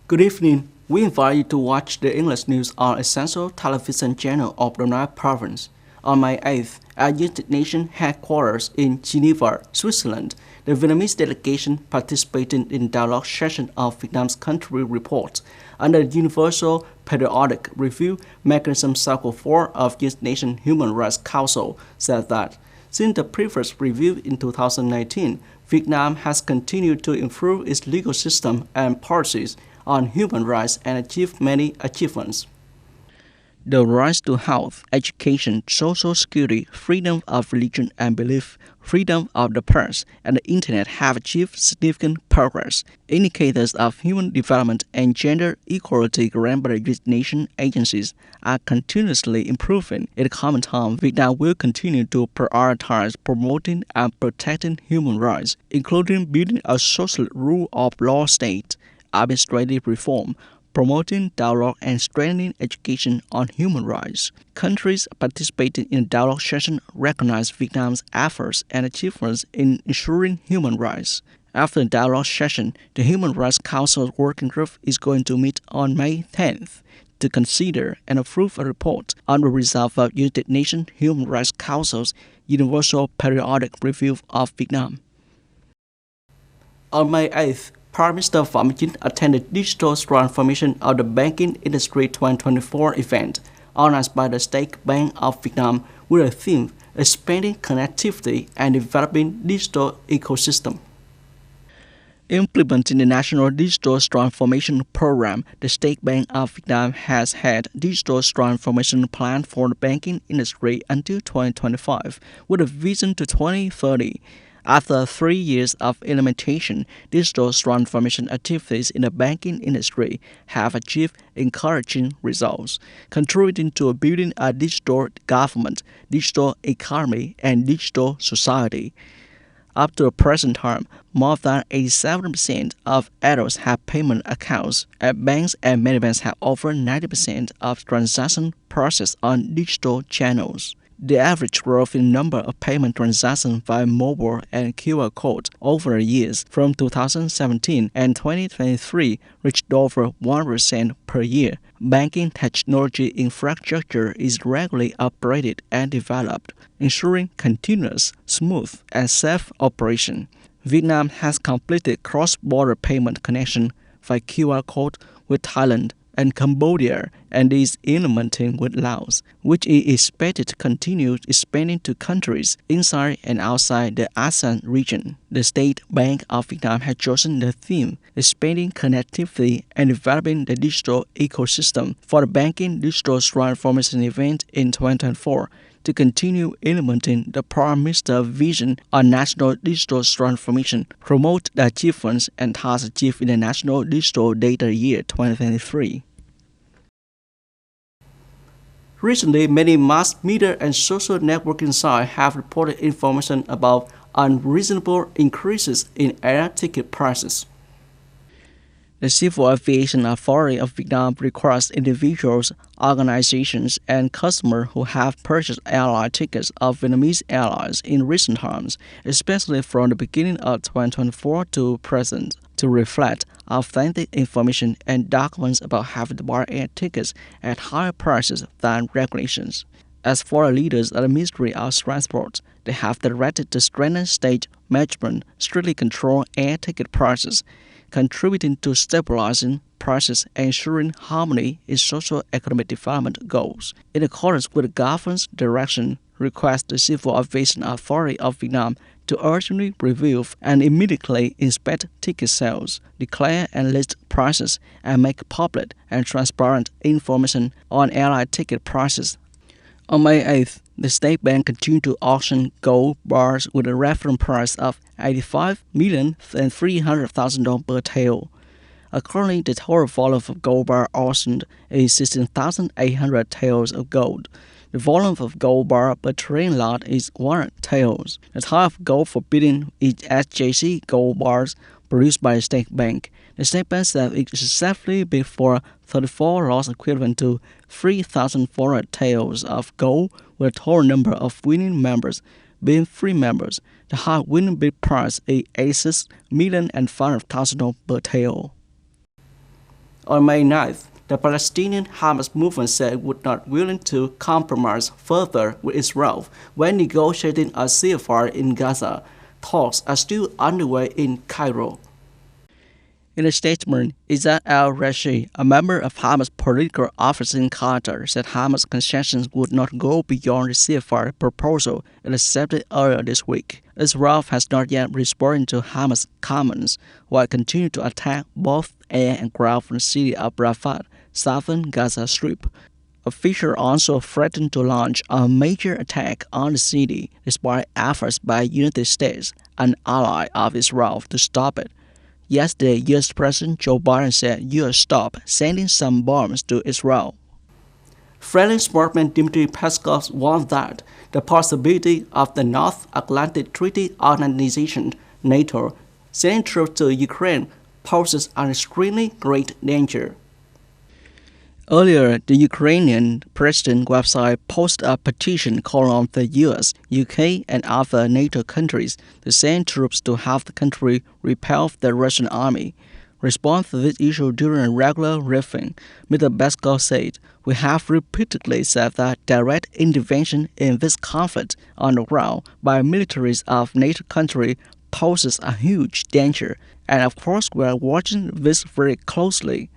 Good evening. We invite you to watch the English news on Essential Television channel of the North Province. On May 8th, at United Nations headquarters in Geneva, Switzerland, the Vietnamese delegation participated in dialogue session of Vietnam's country report under the Universal Periodic Review Mechanism Cycle 4 of United Nations Human Rights Council said that since the previous review in 2019, Vietnam has continued to improve its legal system and policies on human rights and achieved many achievements. The rights to health, education, social security, freedom of religion and belief, freedom of the press, and the Internet have achieved significant progress. Indicators of human development and gender equality granted by the United Nations agencies are continuously improving. In the coming time, Vietnam will continue to prioritize promoting and protecting human rights, including building a social rule of law state, administrative reform, promoting dialogue and strengthening education on human rights. Countries participating in the dialogue session recognize Vietnam's efforts and achievements in ensuring human rights. After the dialogue session, the Human Rights Council Working Group is going to meet on May 10th to consider and approve a report on the result of United Nations Human Rights Council's Universal Periodic Review of Vietnam. On May 8th, Prime Minister Phạm Minh Chính attended Digital Transformation of the Banking Industry 2024 event organized by the State Bank of Vietnam with a theme expanding connectivity and developing digital ecosystem. Implementing the National Digital Transformation Program, the State Bank of Vietnam has had digital transformation plan for the banking industry until 2025 with a vision to 2030. After 3 years of implementation, digital transformation activities in the banking industry have achieved encouraging results, contributing to building a digital government, digital economy, and digital society. Up to the present time, more than 87% of adults have payment accounts at banks, and many banks have over 90% of transactions processed on digital channels. The average growth in number of payment transactions via mobile and QR code over the years from 2017 and 2023 reached over 1% per year. Banking technology infrastructure is regularly upgraded and developed, ensuring continuous, smooth, and safe operation. Vietnam has completed cross-border payment connection via QR code with Thailand and Cambodia, and is implementing with Laos, which is expected to continue expanding to countries inside and outside the ASEAN region. The State Bank of Vietnam has chosen the theme expanding connectivity and developing the digital ecosystem for the banking digital transformation event in 2024 to continue implementing the Prime Minister's vision on national digital transformation, promote the achievements and tasks achieved in the National Digital Data Year 2023. Recently, many mass media and social networking sites have reported information about unreasonable increases in air ticket prices. The Civil Aviation Authority of Vietnam requires individuals, organizations, and customers who have purchased airline tickets of Vietnamese airlines in recent times, especially from the beginning of 2024 to present, to reflect authentic information and documents about having to buy air tickets at higher prices than regulations. As for the leaders of the Ministry of Transport, they have directed to strengthen state management, strictly control air ticket prices, contributing to stabilizing prices and ensuring harmony in socio-economic development goals. In accordance with the government's direction, request the Civil Aviation Authority of Vietnam to urgently review and immediately inspect ticket sales, declare and list prices, and make public and transparent information on airline ticket prices. On May 8th, the State Bank continued to auction gold bars with a reference price of $85,300,000 per tael. Accordingly, the total volume of gold bar auctioned is 16,800 taels of gold. The volume of gold bar per trading lot is 100 taels. The type of gold forbidden is SJC gold bars produced by the State Bank. The State Bank said it successfully bid for 34 lots equivalent to 3,400 taels of gold, with a total number of winning members being 3 members. The high winning bid price is $86,500,000 per tael. On May 9th, the Palestinian Hamas movement said it would not willing to compromise further with Israel when negotiating a ceasefire in Gaza. Talks are still underway in Cairo. In a statement, Izzat al-Rashid, a member of Hamas' political office in Qatar, said Hamas' concessions would not go beyond the ceasefire proposal it accepted earlier this week. Israel has not yet responded to Hamas' comments, while continuing to attack both air and ground from the city of Rafah, southern Gaza Strip. Officials also threatened to launch a major attack on the city, despite efforts by the United States, an ally of Israel, to stop it. Yesterday, U.S. President Joe Biden said U.S. stopped sending some bombs to Israel. Friendly spokesman Dmitry Peskov warned that the possibility of the North Atlantic Treaty Organization, NATO, sending troops to Ukraine poses an extremely great danger. Earlier, the Ukrainian president website posted a petition calling on the US, UK, and other NATO countries to send troops to help the country repel the Russian army. Response to this issue during a regular briefing, Mr. Peskov said, "We have repeatedly said that direct intervention in this conflict on the ground by militaries of NATO countries poses a huge danger, and of course we are watching this very closely."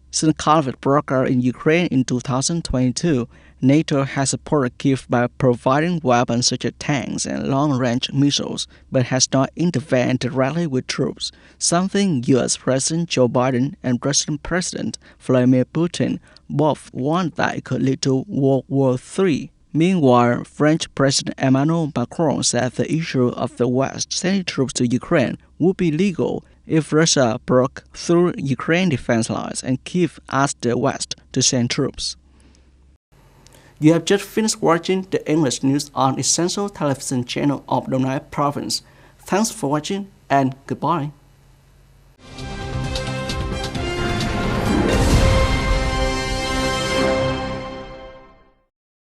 Since the conflict broke out in Ukraine in 2022, NATO has supported Kyiv by providing weapons such as tanks and long-range missiles, but has not intervened directly with troops, something U.S. President Joe Biden and Russian President Vladimir Putin both warned that it could lead to World War III. Meanwhile, French President Emmanuel Macron said the issue of the West sending troops to Ukraine would be legal if Russia broke through Ukraine defense lines and Kyiv asked the West to send troops. You have just finished watching the English news on Essential Television channel of Đồng Nai Province. Thanks for watching and goodbye.